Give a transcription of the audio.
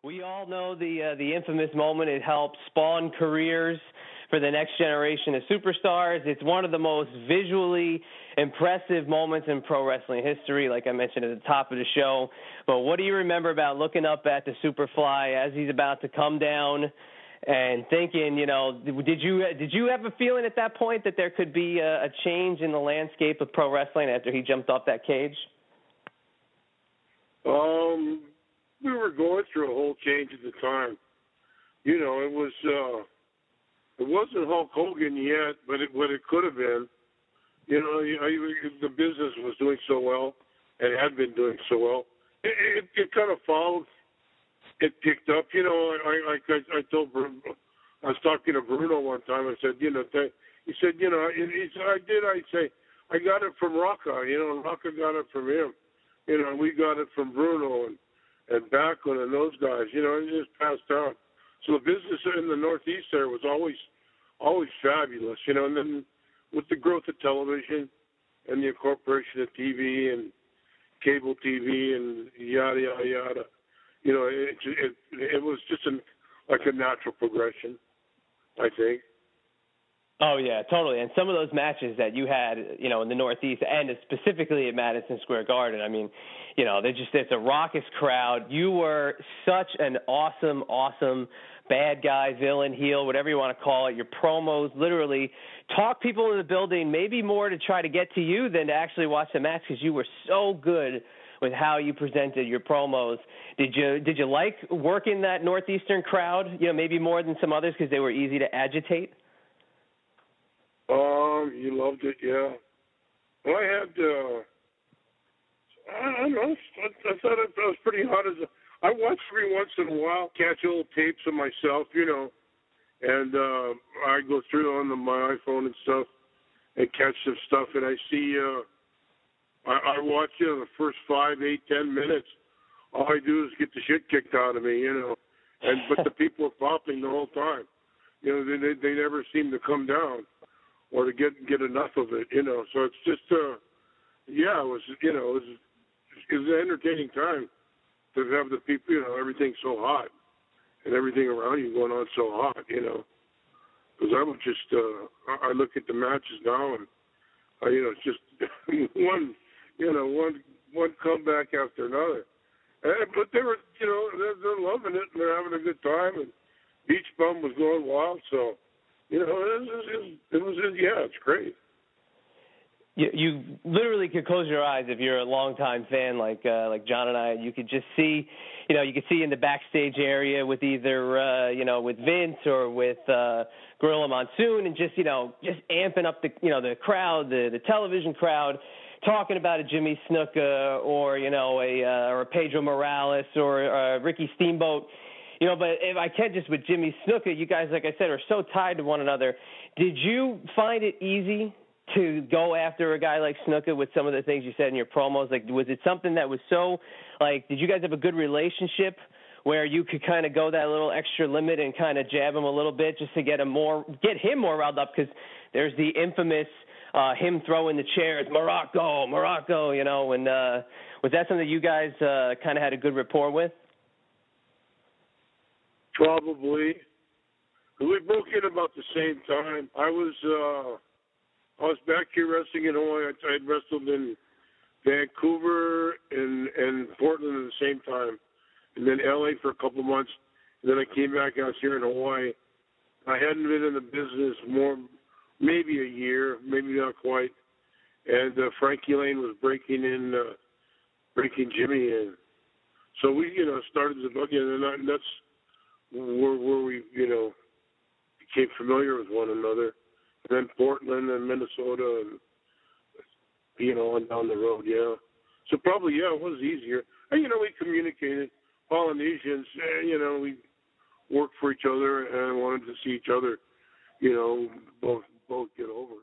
We all know the infamous moment. It helped spawn careers for the next generation of superstars. It's one of the most visually impressive moments in pro wrestling history, like I mentioned at the top of the show. But what do you remember about looking up at the Superfly as he's about to come down and thinking, did you have a feeling at that point that there could be a change in the landscape of pro wrestling after he jumped off that cage? We were going through a whole change at the time. It wasn't Hulk Hogan yet, but it could have been. The business was doing so well, and had been doing so well. It kind of followed. It picked up. I told Bruno, I was talking to Bruno one time. I said, he said, I say, I got it from Rocca. Rocca got it from him. We got it from Bruno and Backlund and those guys. It just passed down. So the business in the Northeast there was always fabulous. And then with the growth of television and the incorporation of TV and cable TV and yada yada yada, it was just like a natural progression, I think. Oh, yeah, totally. And some of those matches that you had, in the Northeast and specifically at Madison Square Garden, I mean, it's a raucous crowd. You were such an awesome bad guy, villain, heel, whatever you want to call it. Your promos literally talk people in the building, maybe more to try to get to you than to actually watch the match because you were so good with how you presented your promos. Did you like working that Northeastern crowd, maybe more than some others because they were easy to agitate? You loved it, yeah. Well, I don't know. I thought I was pretty hot I watch every once in a while, catch old tapes of myself, and I go through on my iPhone and stuff and catch some stuff, and I see, I watch, the first 5, 8, 10 minutes. All I do is get the shit kicked out of me, but the people are popping the whole time. They never seem to come down or to get enough of it, So it's just, it was an entertaining time to have the people, everything so hot and everything around you going on so hot, Because I would just, I look at the matches now and, it's just one comeback after another. But they were, they're loving it and they're having a good time, and Beach Bum was going wild, so. It's great. You literally could close your eyes if you're a longtime fan like John and I. You could just see, you could see in the backstage area with either, with Vince or with Gorilla Monsoon, and just amping up the crowd, the television crowd, talking about a Jimmy Snuka or a Pedro Morales or Ricky Steamboat. But if I can, just with Jimmy Snuka, you guys, like I said, are so tied to one another. Did you find it easy to go after a guy like Snuka with some of the things you said in your promos? Like, was it something that was so, did you guys have a good relationship where you could kind of go that little extra limit and kind of jab him a little bit just to get him more riled up? Because there's the infamous him throwing the chairs, Muraco, and was that something you guys kind of had a good rapport with? Probably. We broke in about the same time. I was back here wrestling in Hawaii. I had wrestled in Vancouver and Portland at the same time, and then LA for a couple of months. And then I came back. I was here in Hawaii. I hadn't been in the business maybe a year, maybe not quite. And Frankie Lane was breaking Jimmy in. So we, started the booking, and that's where we, became familiar with one another. And then Portland and Minnesota and, on down the road, yeah. So probably, it was easier. And, we communicated. Polynesians, we worked for each other and wanted to see each other, both get over.